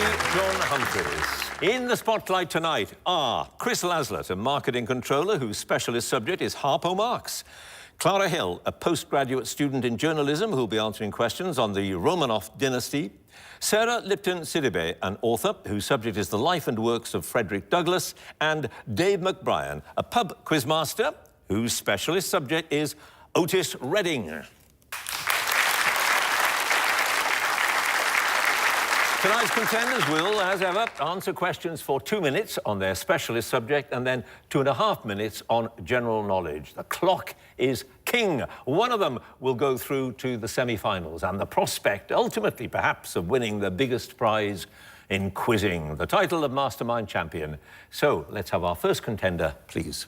John Humphrys. In the spotlight tonight are Chris Laslett, a marketing controller whose specialist subject is Harpo Marx. Clara Hill, a postgraduate student in journalism who'll be answering questions on the Romanov Dynasty. Sarah Lipton-Sidibe, an author whose subject is the life and works of Frederick Douglass. And Dave McBrien, a pub quizmaster whose specialist subject is Otis Redding. Tonight's contenders will, as ever, answer questions for 2 minutes on their specialist subject and then 2.5 minutes on general knowledge. The clock is king. One of them will go through to the semi-finals and the prospect, ultimately perhaps, of winning the biggest prize in quizzing, the title of Mastermind champion. So let's have our first contender, please.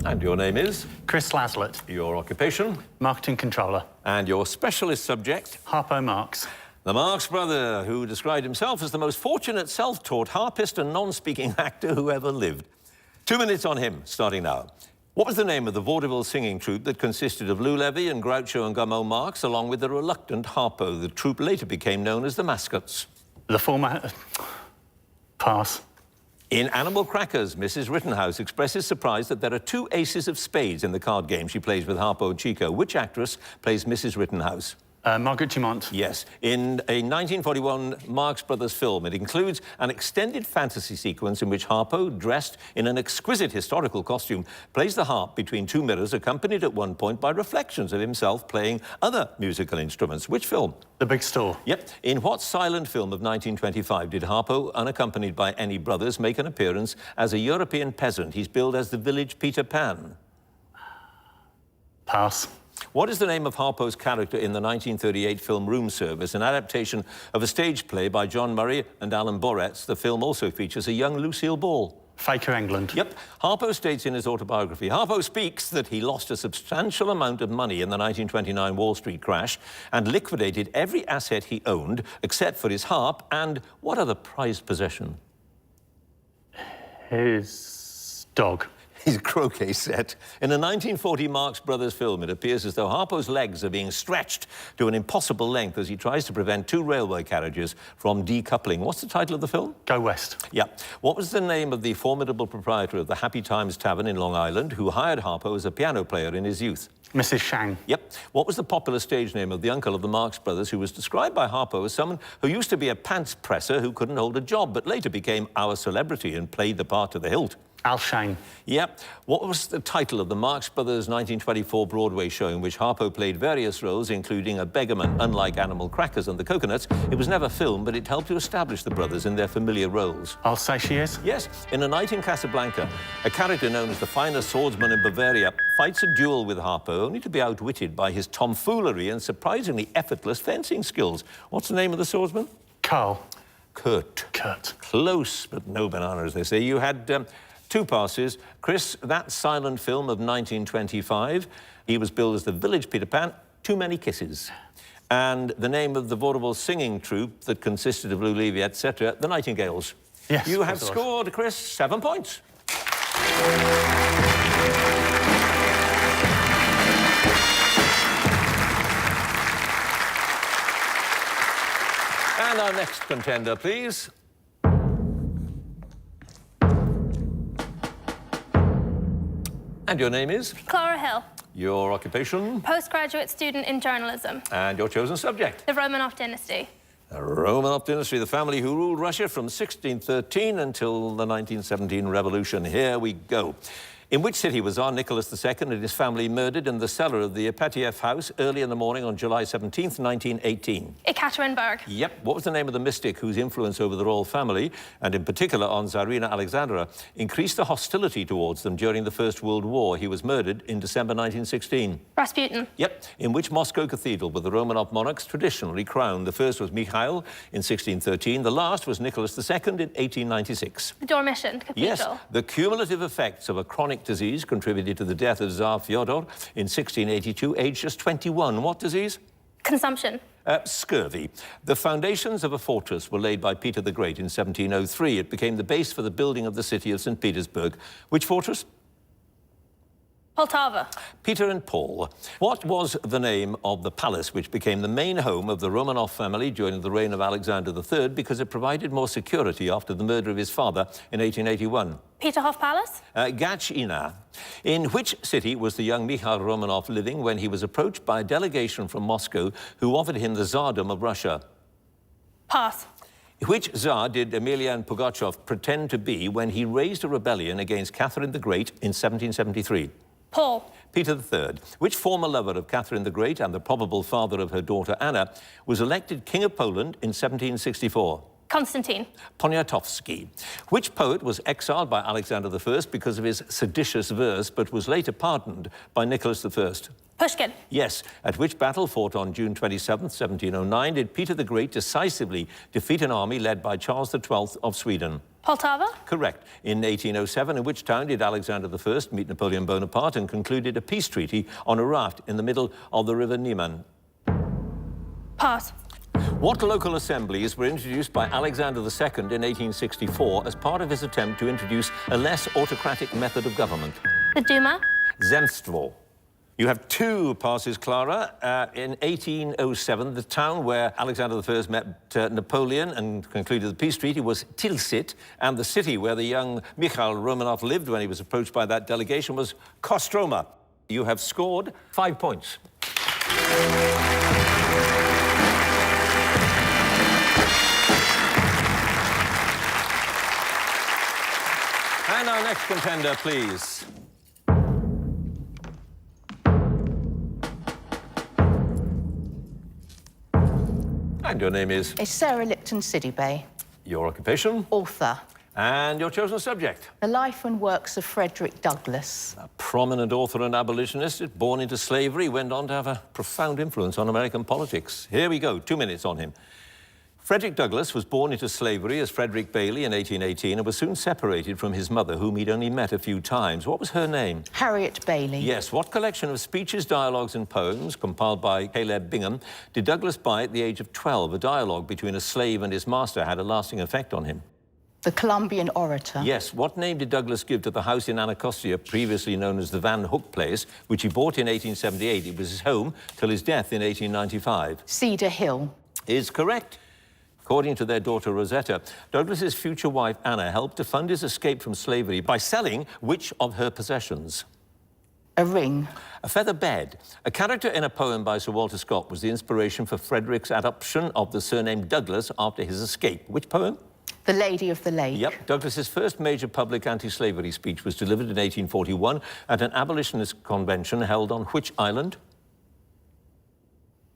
And your name is? Chris Laslett. Your occupation? Marketing controller. And your specialist subject? Harpo Marx. The Marx brother, who described himself as the most fortunate self-taught harpist and non-speaking actor who ever lived. 2 minutes on him, starting now. What was the name of the vaudeville singing troupe that consisted of Lou Levy and Groucho and Gummo Marx, along with the reluctant Harpo? The troupe later became known as the Mascots. The former... Pass. In Animal Crackers, Mrs. Rittenhouse expresses surprise that there are 2 aces of spades in the card game she plays with Harpo and Chico. Which actress plays Mrs. Rittenhouse? Margaret Dumont. Yes. In a 1941 Marx Brothers film, it includes an extended fantasy sequence in which Harpo, dressed in an exquisite historical costume, plays the harp between 2 mirrors, accompanied at one point by reflections of himself playing other musical instruments. Which film? The Big Store. Yep. In what silent film of 1925 did Harpo, unaccompanied by any brothers, make an appearance as a European peasant? He's billed as the village Peter Pan. Pass. What is the name of Harpo's character in the 1938 film Room Service, an adaptation of a stage play by John Murray and Alan Boretz? The film also features a young Lucille Ball. Faker England. Yep. Harpo states in his autobiography, Harpo speaks that he lost a substantial amount of money in the 1929 Wall Street crash and liquidated every asset he owned, except for his harp and what other prized possession? His dog. His croquet set. In a 1940 Marx Brothers film, it appears as though Harpo's legs are being stretched to an impossible length as he tries to prevent 2 railway carriages from decoupling. What's the title of the film? Go West. Yeah. What was the name of the formidable proprietor of the Happy Times Tavern in Long Island who hired Harpo as a piano player in his youth? Mrs. Shang. Yep. What was the popular stage name of the uncle of the Marx Brothers who was described by Harpo as someone who used to be a pants presser who couldn't hold a job but later became our celebrity and played the part to the hilt? Al Shane. Yep. What was the title of the Marx Brothers 1924 Broadway show in which Harpo played various roles, including a beggarman? Unlike Animal Crackers and the Coconuts, it was never filmed, but it helped to establish the brothers in their familiar roles. I'll say she is. Yes. In A Night in Casablanca, a character known as the finest swordsman in Bavaria fights a duel with Harpo, only to be outwitted by his tomfoolery and surprisingly effortless fencing skills. What's the name of the swordsman? Carl. Kurt. Kurt. Close, but no banana, as they say. You had... 2 passes. Chris, that silent film of 1925, he was billed as the village Peter Pan, Too Many Kisses. And the name of the vaudeville singing troupe that consisted of Lou Levy, etc., the Nightingales. Yes. You have scored, Chris, 7 points. And our next contender, please. And your name is? Clara Hill. Your occupation? Postgraduate student in journalism. And your chosen subject? The Romanov Dynasty. The Romanov Dynasty, the family who ruled Russia from 1613 until the 1917 revolution. Here we go. In which city was Tsar Nicholas II and his family murdered in the cellar of the Ipatieff house early in the morning on July 17th, 1918? Ekaterinburg. Yep. What was the name of the mystic whose influence over the royal family, and in particular on Tsarina Alexandra, increased the hostility towards them during the First World War? He was murdered in December 1916. Rasputin. Yep. In which Moscow cathedral were the Romanov monarchs traditionally crowned? The first was Mikhail in 1613. The last was Nicholas II in 1896. The Dormition Cathedral. Yes. The cumulative effects of a chronic disease contributed to the death of Tsar Fyodor in 1682, aged just 21. What disease? Consumption. Scurvy. The foundations of a fortress were laid by Peter the Great in 1703. It became the base for the building of the city of St. Petersburg. Which fortress? Poltava. Peter and Paul. What was the name of the palace which became the main home of the Romanov family during the reign of Alexander III because it provided more security after the murder of his father in 1881? Peterhof Palace. Gachina. In which city was the young Mikhail Romanov living when he was approached by a delegation from Moscow who offered him the Tsardom of Russia? Pass. Which Tsar did Emelian Pugachev pretend to be when he raised a rebellion against Catherine the Great in 1773? Paul. Peter III. Which former lover of Catherine the Great and the probable father of her daughter Anna was elected King of Poland in 1764? Constantine. Poniatowski. Which poet was exiled by Alexander I because of his seditious verse, but was later pardoned by Nicholas I? Pushkin. Yes. At which battle fought on June 27, 1709, did Peter the Great decisively defeat an army led by Charles XII of Sweden? Poltava. Correct. In 1807, in which town did Alexander I meet Napoleon Bonaparte and concluded a peace treaty on a raft in the middle of the River Niemen? Pass. What local assemblies were introduced by Alexander II in 1864 as part of his attempt to introduce a less autocratic method of government? The Duma. Zemstvo. You have 2 passes, Clara. In 1807, the town where Alexander I met Napoleon and concluded the peace treaty was Tilsit, and the city where the young Mikhail Romanov lived when he was approached by that delegation was Kostroma. You have scored 5 points. And our next contender, please. And your name is? It's Sarah Lipton Sidibe, Your occupation? author. And your chosen subject? The life and works of Frederick Douglass. A prominent author and abolitionist, born into slavery, went on to have a profound influence on American politics. Here we go, 2 minutes on him. Frederick Douglass was born into slavery as Frederick Bailey in 1818 and was soon separated from his mother, whom he'd only met a few times. What was her name? Harriet Bailey. Yes. What collection of speeches, dialogues and poems, compiled by Caleb Bingham, did Douglass buy at the age of 12? A dialogue between a slave and his master had a lasting effect on him. The Columbian orator. Yes. What name did Douglass give to the house in Anacostia, previously known as the Van Hook Place, which he bought in 1878? It was his home till his death in 1895. Cedar Hill. Is correct. According to their daughter Rosetta, Douglass's future wife Anna helped to fund his escape from slavery by selling which of her possessions? A ring. A feather bed. A character in a poem by Sir Walter Scott was the inspiration for Frederick's adoption of the surname Douglas after his escape. Which poem? The Lady of the Lake. Yep. Douglass's first major public anti-slavery speech was delivered in 1841 at an abolitionist convention held on which island?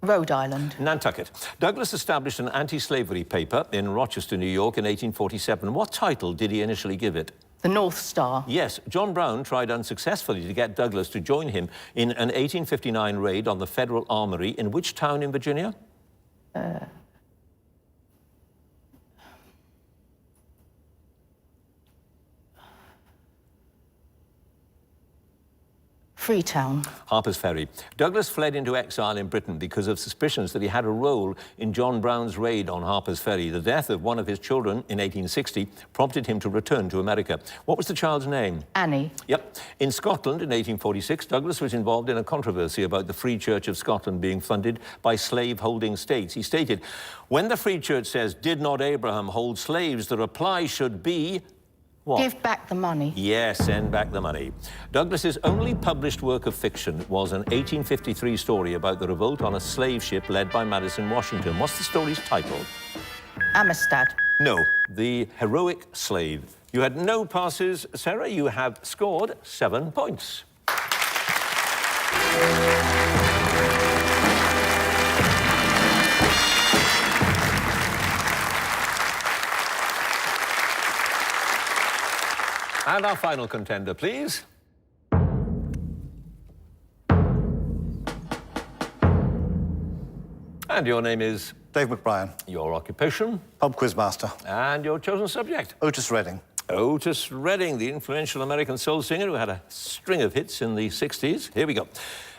Rhode Island. Nantucket. Douglass established an anti-slavery paper in Rochester, New York in 1847. What title did he initially give it? The North Star. Yes, John Brown tried unsuccessfully to get Douglass to join him in an 1859 raid on the Federal Armory in which town in Virginia? Freetown. Harper's Ferry. Douglass fled into exile in Britain because of suspicions that he had a role in John Brown's raid on Harper's Ferry. The death of one of his children in 1860 prompted him to return to America. What was the child's name? Annie. Yep. In Scotland in 1846, Douglass was involved in a controversy about the Free Church of Scotland being funded by slave-holding states. He stated, "When the Free Church says, 'Did not Abraham hold slaves?' the reply should be..." What? Give back the money. Yes, send back the money. Douglass's only published work of fiction was an 1853 story about the revolt on a slave ship led by Madison Washington. What's the story's title? Amistad. No, The Heroic Slave. You had no passes, Sarah. You have scored 7 points. And our final contender, please. And your name is? Dave McBrien. Your occupation? Pub quiz master. And your chosen subject? Otis Redding. Otis Redding, the influential American soul singer who had a string of hits in the 60s. Here we go.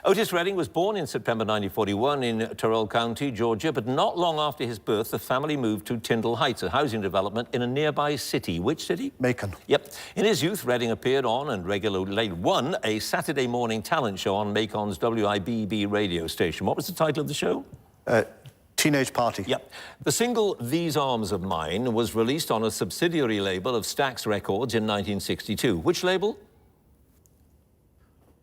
Otis Redding was born in September 1941 in Tyrrell County, Georgia, but not long after his birth, the family moved to Tyndall Heights, a housing development in a nearby city. Which city? Macon. Yep. In his youth, Redding appeared on and regularly won a Saturday morning talent show on Macon's WIBB radio station. What was the title of the show? Teenage Party. Yep. The single These Arms of Mine was released on a subsidiary label of Stax Records in 1962. Which label?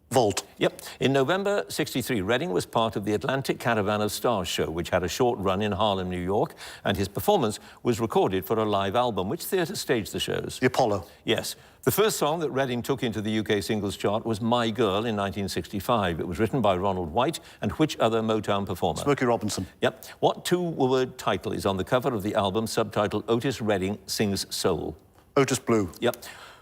Vault. Yep. In November '63, Redding was part of the Atlantic Caravan of Stars show, which had a short run in Harlem, New York, and his performance was recorded for a live album. Which theatre staged the shows? The Apollo. Yes. The first song that Redding took into the UK singles chart was My Girl in 1965. It was written by Ronald White and which other Motown performer? Smokey Robinson. Yep. What two-word title is on the cover of the album subtitled Otis Redding Sings Soul? Otis Blue. Yep.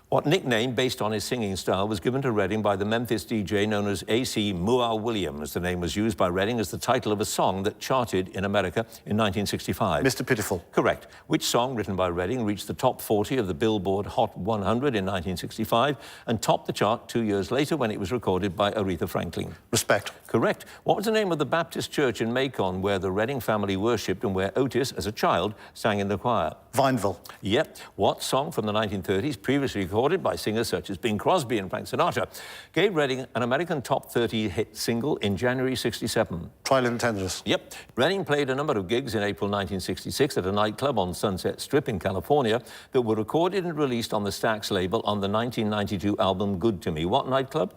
What nickname, based on his singing style, was given to Redding by the Memphis DJ known as A.C. Moore Williams? The name was used by Redding as the title of a song that charted in America in 1965. Mr. Pitiful. Correct. Which song, written by Redding, reached the top 40 of the Billboard Hot 100 in 1965 and topped the chart 2 years later when it was recorded by Aretha Franklin? Respect. Correct. What was the name of the Baptist church in Macon where the Redding family worshipped and where Otis, as a child, sang in the choir? Vineville. Yep. What song from the 1930s, previously recorded by singers such as Bing Crosby and Frank Sinatra, gave Redding an American top 30 hit single in January '67? Try Little Tenderness. Yep. Redding played a number of gigs in April 1966 at a nightclub on Sunset Strip in California that were recorded and released on the Stax label on the 1992 album Good to Me. What nightclub?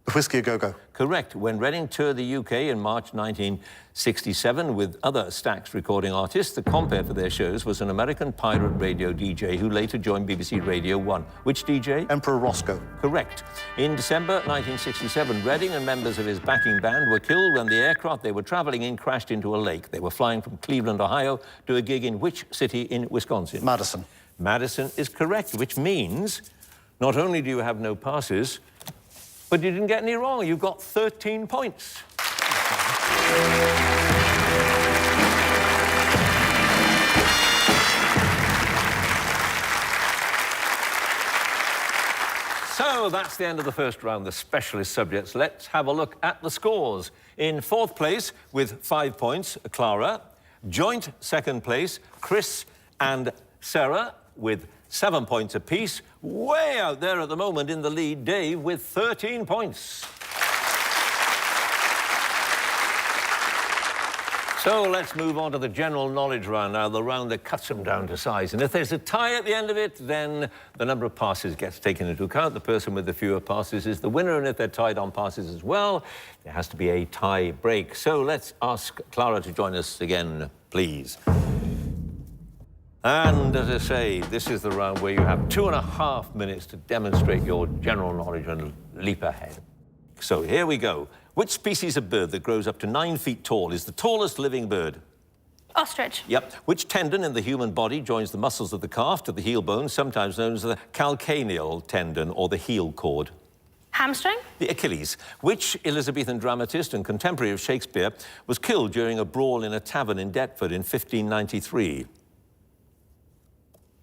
The Whiskey A Go-Go. Correct. When Redding toured the UK in March 1967 with other Stax recording artists, the compere for their shows was an American pirate radio DJ who later joined BBC Radio 1. Which DJ? Emperor Roscoe. Correct. In December 1967, Redding and members of his backing band were killed when the aircraft they were traveling in crashed into a lake. They were flying from Cleveland, Ohio, to a gig in which city in Wisconsin? Madison. Madison is correct, which means not only do you have no passes, but you didn't get any wrong. You got 13 points. So that's the end of the first round, the specialist subjects. Let's have a look at the scores. In fourth place with 5 points, Clara. Joint second place, Chris and Sarah with 7 points apiece. Way out there at the moment in the lead, Dave with 13 points. So let's move on to the general knowledge round now, the round that cuts them down to size. And if there's a tie at the end of it, then the number of passes gets taken into account. The person with the fewer passes is the winner, and if they're tied on passes as well, there has to be a tie break. So let's ask Clara to join us again, please. And as I say, this is the round where you have 2.5 minutes to demonstrate your general knowledge and leap ahead. So here we go. Which species of bird that grows up to 9 feet tall is the tallest living bird? Ostrich. Yep. Which tendon in the human body joins the muscles of the calf to the heel bone, sometimes known as the calcaneal tendon or the heel cord? Hamstring. The Achilles. Which Elizabethan dramatist and contemporary of Shakespeare was killed during a brawl in a tavern in Deptford in 1593?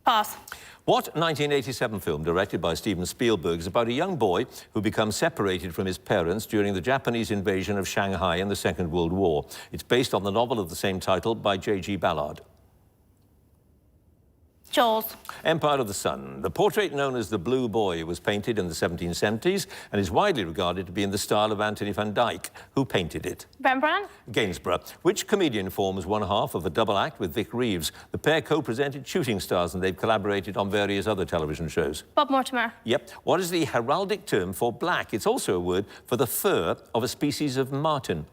Pass. What 1987 film directed by Steven Spielberg is about a young boy who becomes separated from his parents during the Japanese invasion of Shanghai in the Second World War? It's based on the novel of the same title by J.G. Ballard. Jaws. Empire of the Sun. The portrait known as The Blue Boy was painted in the 1770s and is widely regarded to be in the style of Anthony van Dyck. Who painted it? Rembrandt. Gainsborough. Which comedian forms one half of a double act with Vic Reeves? The pair co-presented Shooting Stars and they've collaborated on various other television shows. Bob Mortimer. Yep. What is the heraldic term for black? It's also a word for the fur of a species of marten.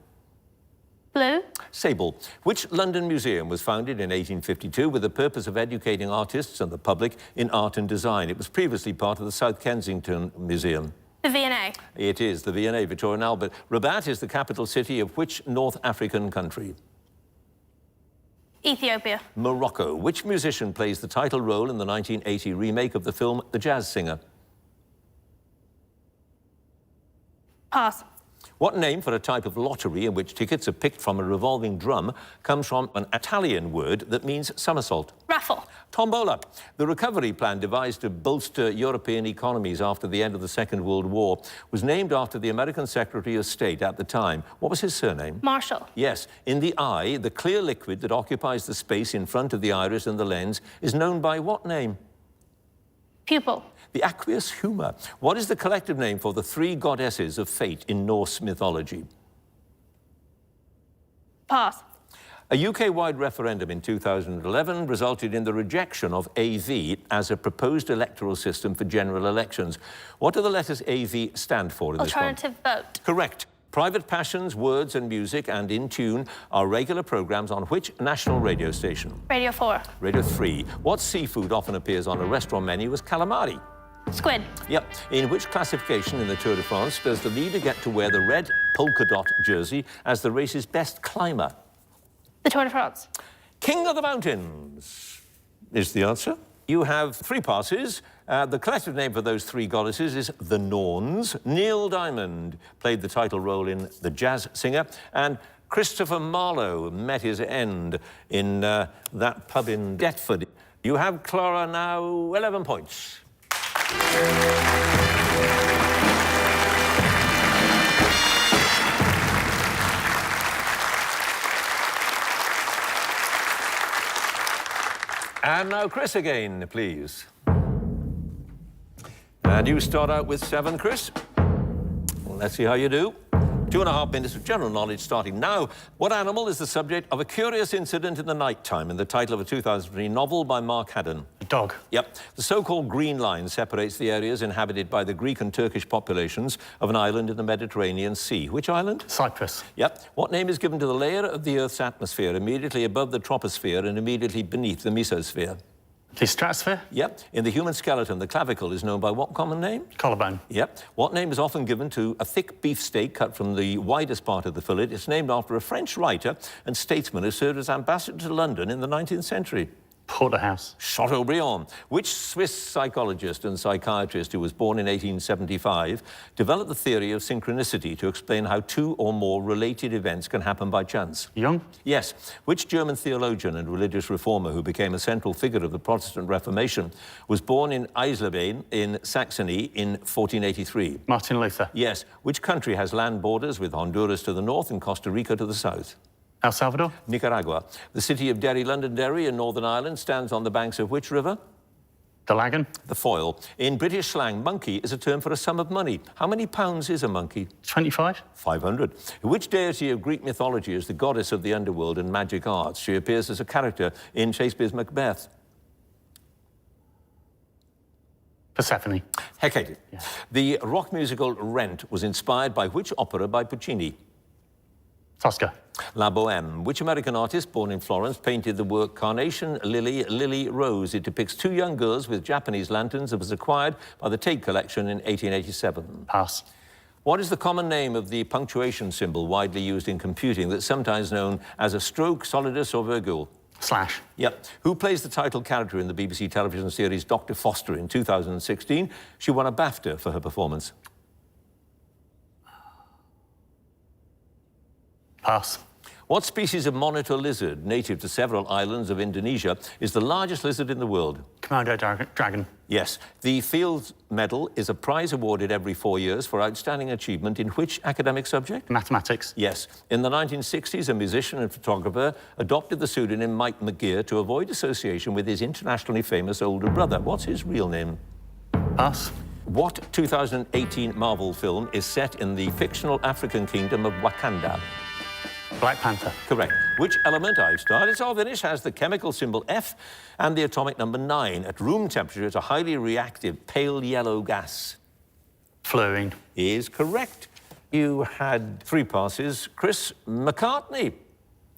Blue. Sable. Which London museum was founded in 1852 with the purpose of educating artists and the public in art and design? It was previously part of the South Kensington Museum. The V&A. It is, the V&A, Victoria and Albert. Rabat is the capital city of which North African country? Ethiopia. Morocco. Which musician plays the title role in the 1980 remake of the film The Jazz Singer? Pass. What name for a type of lottery in which tickets are picked from a revolving drum comes from an Italian word that means somersault? Raffle. Tombola. The recovery plan devised to bolster European economies after the end of the Second World War was named after the American Secretary of State at the time. What was his surname? Marshall. Yes. In the eye, the clear liquid that occupies the space in front of the iris and the lens is known by what name? Pupil. The aqueous humor. What is the collective name for the three goddesses of fate in Norse mythology? Pass. A UK-wide referendum in 2011 resulted in the rejection of AV as a proposed electoral system for general elections. What do the letters AV stand for in this one? Alternative vote. Correct. Private Passions, Words and Music and In Tune are regular programmes on which national radio station? Radio 4. Radio 3. What seafood often appears on a restaurant menu as calamari? Squid. Yep. In which classification in the Tour de France does the leader get to wear the red polka dot jersey as the race's best climber? The Tour de France. King of the Mountains is the answer. You have 3 passes. The collective name for those 3 goddesses is the Norns. Neil Diamond played the title role in The Jazz Singer, and Christopher Marlowe met his end in that pub in Deptford. You have, Clara, now 11 points. And now Chris again, please. And you start out with 7, Chris. Let's see how you do. 2.5 minutes of general knowledge starting now. What animal is the subject of a curious incident in the night time in the title of a 2003 novel by Mark Haddon? A dog. Yep. The so-called Green Line separates the areas inhabited by the Greek and Turkish populations of an island in the Mediterranean Sea. Which island? Cyprus. Yep. What name is given to the layer of the Earth's atmosphere immediately above the troposphere and immediately beneath the mesosphere? The stratosphere. Yep. In the human skeleton, the clavicle is known by what common name? Collarbone. Yep. What name is often given to a thick beef steak cut from the widest part of the fillet? It's named after a French writer and statesman who served as ambassador to London in the 19th century. Porterhouse. Chateaubriand. Which Swiss psychologist and psychiatrist who was born in 1875 developed the theory of synchronicity to explain how 2 or more related events can happen by chance? Jung. Yes. Which German theologian and religious reformer who became a central figure of the Protestant Reformation was born in Eisleben in Saxony in 1483? Martin Luther. Yes. Which country has land borders with Honduras to the north and Costa Rica to the south? El Salvador. Nicaragua. The city of Derry, Londonderry in Northern Ireland stands on the banks of which river? The Lagan. The Foyle. In British slang, monkey is a term for a sum of money. How many pounds is a monkey? 25. 500. Which deity of Greek mythology is the goddess of the underworld and magic arts? She appears as a character in Shakespeare's Macbeth. Persephone. Hecate. Yeah. The rock musical Rent was inspired by which opera by Puccini? Tosca. La Bohème. Which American artist born in Florence painted the work Carnation, Lily, Lily, Rose? It depicts 2 young girls with Japanese lanterns and was acquired by the Tate Collection in 1887. Pass. What is the common name of the punctuation symbol widely used in computing that's sometimes known as a stroke, solidus or virgule? Slash. Yep. Who plays the title character in the BBC television series Dr. Foster in 2016? She won a BAFTA for her performance. Pass. What species of monitor lizard, native to several islands of Indonesia, is the largest lizard in the world? Komodo dragon. Yes. The Fields Medal is a prize awarded every 4 years for outstanding achievement in which academic subject? Mathematics. Yes. In the 1960s, a musician and photographer adopted the pseudonym Mike McGear to avoid association with his internationally famous older brother. What's his real name? Pass. What 2018 Marvel film is set in the fictional African kingdom of Wakanda? Black Panther. Correct. Which element, I've started off finish, has the chemical symbol F and the atomic number 9? At room temperature, it's a highly reactive pale yellow gas. Fluorine. Is correct. You had 3 passes. Chris McCartney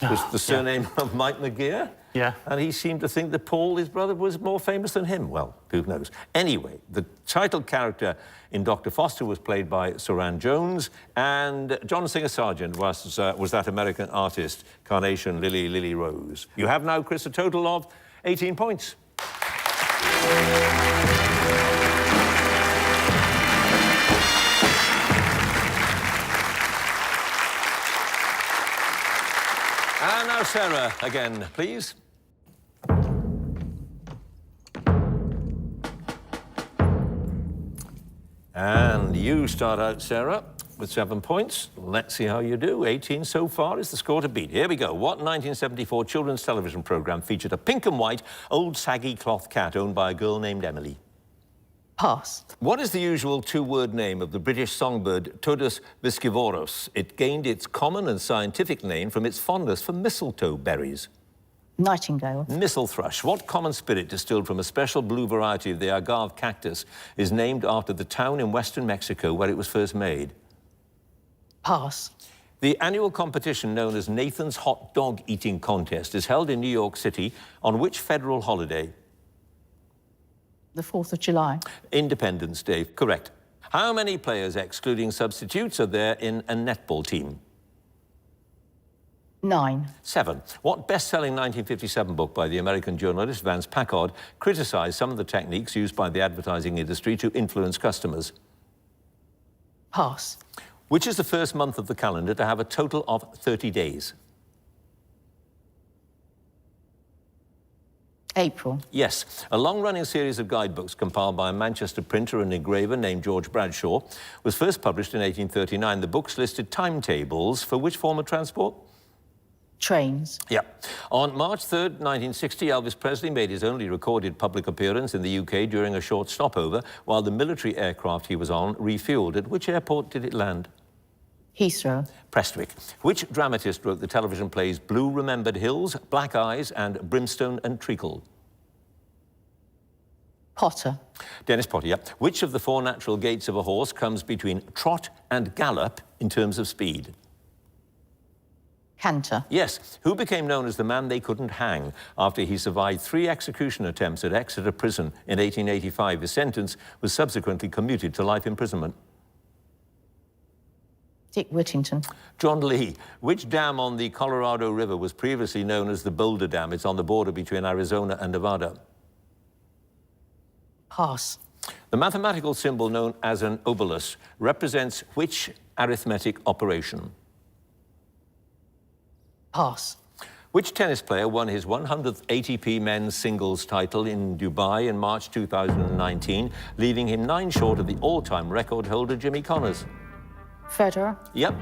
was the surname of Mike McGear. Yeah. And he seemed to think that Paul, his brother, was more famous than him. Well, who knows? Anyway, the title character in Dr. Foster was played by Saran Jones, and John Singer Sargent was that American artist, Carnation, Lily, Lily, Rose. You have now, Chris, a total of 18 points. And now Sarah again, please. And you start out, Sarah, with 7 points. Let's see how you do. 18 so far is the score to beat. Here we go. What 1974 children's television programme featured a pink and white, old saggy cloth cat owned by a girl named Emily? Pass. What is the usual two-word name of the British songbird Otis viscivorus? It gained its common and scientific name from its fondness for mistletoe berries. Nightingale. Missel thrush. What common spirit distilled from a special blue variety of the agave cactus is named after the town in western Mexico where it was first made? Pass. The annual competition known as Nathan's Hot Dog Eating Contest is held in New York City on which federal holiday? The 4th of July. Independence Day, correct. How many players, excluding substitutes, are there in a netball team? 9. 7. What best-selling 1957 book by the American journalist Vance Packard criticised some of the techniques used by the advertising industry to influence customers? Pass. Which is the first month of the calendar to have a total of 30 days? April. Yes. A long-running series of guidebooks compiled by a Manchester printer and engraver named George Bradshaw was first published in 1839. The books listed timetables for which form of transport? Trains. Yeah. On March 3rd, 1960, Elvis Presley made his only recorded public appearance in the UK during a short stopover while the military aircraft he was on refueled. At which airport did it land? Heathrow. Prestwick. Which dramatist wrote the television plays Blue Remembered Hills, Black Eyes, and Brimstone and Treacle? Potter. Dennis Potter, yeah. Which of the 4 natural gaits of a horse comes between trot and gallop in terms of speed? Canter. Yes. Who became known as the man they couldn't hang after he survived 3 execution attempts at Exeter Prison in 1885? His sentence was subsequently commuted to life imprisonment. Dick Whittington. John Lee. Which dam on the Colorado River was previously known as the Boulder Dam? It's on the border between Arizona and Nevada. Pass. The mathematical symbol known as an obolus represents which arithmetic operation? Pass. Which tennis player won his 100th ATP men's singles title in Dubai in March 2019, leaving him 9 short of the all-time record holder Jimmy Connors? Federer. Yep.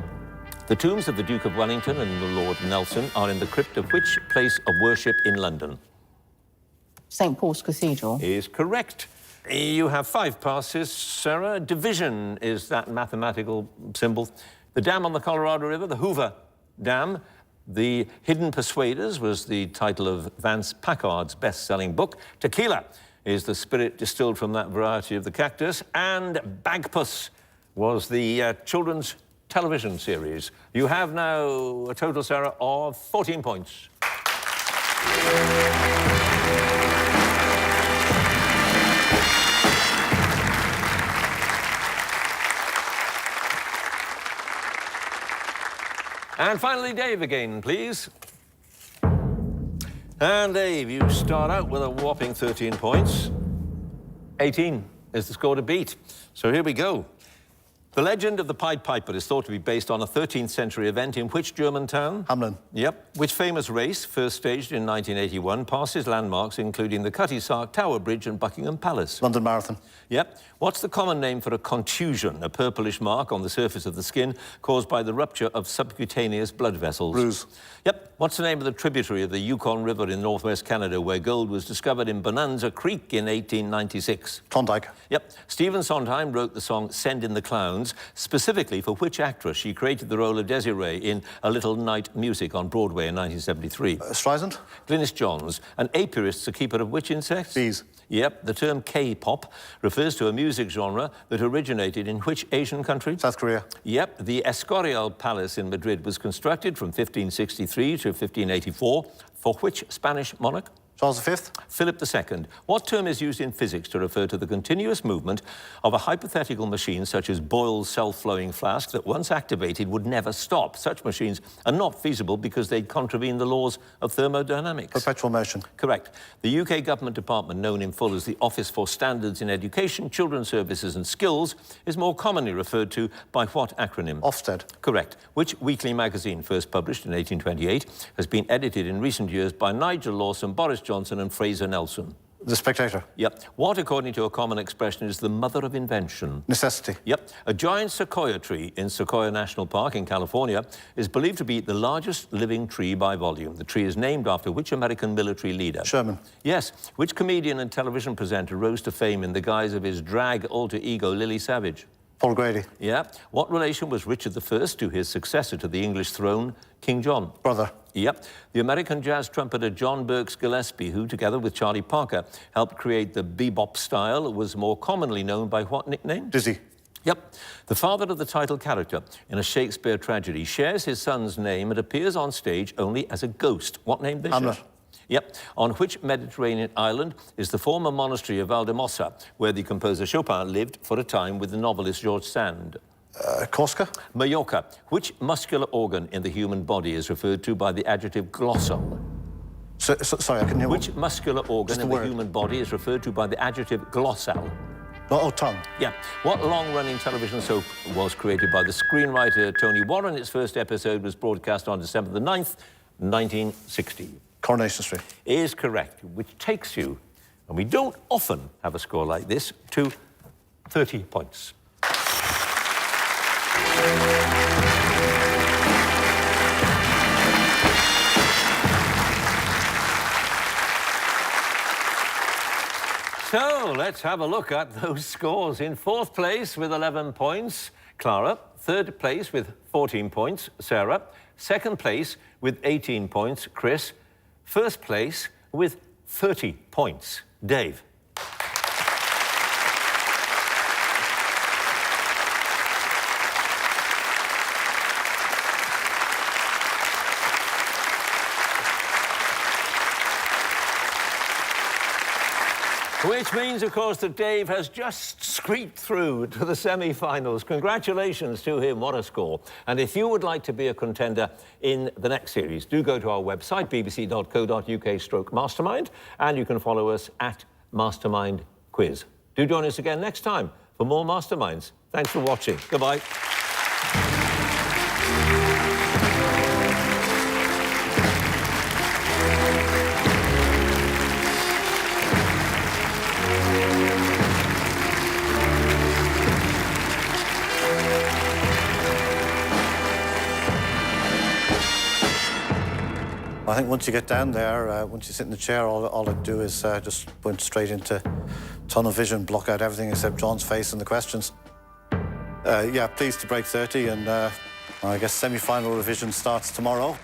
The tombs of the Duke of Wellington and the Lord Nelson are in the crypt of which place of worship in London? St. Paul's Cathedral. Is correct. You have 5 passes, Sarah. Division is that mathematical symbol. The dam on the Colorado River, the Hoover Dam. The Hidden Persuaders was the title of Vance Packard's best-selling book. Tequila is the spirit distilled from that variety of the cactus. And Bagpuss was the children's television series. You have now a total, Sarah, of 14 points. And finally, Dave again, please. And Dave, you start out with a whopping 13 points. 18 is the score to beat. So here we go. The legend of the Pied Piper is thought to be based on a 13th century event in which German town? Hamelin. Yep. Which famous race, first staged in 1981, passes landmarks including the Cutty Sark Tower Bridge and Buckingham Palace? London Marathon. Yep. What's the common name for a contusion, a purplish mark on the surface of the skin caused by the rupture of subcutaneous blood vessels? Bruise. Yep. What's the name of the tributary of the Yukon River in northwest Canada where gold was discovered in Bonanza Creek in 1896? Klondike. Yep. Stephen Sondheim wrote the song Send in the Clowns specifically for which actress she created the role of Desiree in A Little Night Music on Broadway in 1973? Streisand. Glynis Johns. An apiarist's a keeper of which insects? Bees. Yep. The term K-pop refers to a music genre that originated in which Asian country? South Korea. Yep. The Escorial Palace in Madrid was constructed from 1563 to 1584 for which Spanish monarch? Charles V? Philip II. What term is used in physics to refer to the continuous movement of a hypothetical machine such as Boyle's self-flowing flask that once activated would never stop? Such machines are not feasible because they'd contravene the laws of thermodynamics. Perpetual motion. Correct. The UK government department, known in full as the Office for Standards in Education, Children's Services and Skills, is more commonly referred to by what acronym? Ofsted. Correct. Which weekly magazine, first published in 1828, has been edited in recent years by Nigel Lawson, Boris Johnson and Fraser Nelson? The Spectator. Yep. What, according to a common expression, is the mother of invention? Necessity. Yep. A giant sequoia tree in Sequoia National Park in California is believed to be the largest living tree by volume. The tree is named after which American military leader? Sherman. Yes. Which comedian and television presenter rose to fame in the guise of his drag alter ego, Lily Savage? Paul Grady. Yeah. What relation was Richard I to his successor to the English throne, King John? Brother. Yep. The American jazz trumpeter John Burks Gillespie, who, together with Charlie Parker, helped create the bebop style, was more commonly known by what nickname? Dizzy. Yep. The father of the title character in a Shakespeare tragedy shares his son's name and appears on stage only as a ghost. What name they Hamlet. share? Yep. On which Mediterranean island is the former monastery of Valdemossa, where the composer Chopin lived for a time with the novelist George Sand? Corsica. Mallorca. Which muscular organ in the human body is referred to by the adjective glossal? Sorry, I couldn't hear. Which muscular organ in the word. human body is referred to by the adjective glossal? Oh, tongue. Yeah. What long-running television soap was created by the screenwriter Tony Warren? Its first episode was broadcast on December the 9th, 1960. Coronation Street. Is correct, which takes you, and we don't often have a score like this, to 30 points. So let's have a look at those scores. In fourth place with 11 points, Clara. Third place with 14 points, Sarah. Second place with 18 points, Chris. First place with 30 points, Dave. Which means, of course, that Dave has just scraped through to the semi-finals. Congratulations to him, what a score. And if you would like to be a contender in the next series, do go to our website, bbc.co.uk/mastermind, and you can follow us at Mastermind Quiz. Do join us again next time for more Masterminds. Thanks for watching. Goodbye. I think once you get down there, once you sit in the chair, all I'd do is just went straight into tunnel vision, block out everything except John's face and the questions. Yeah, pleased to break 30, and I guess semi-final revision starts tomorrow.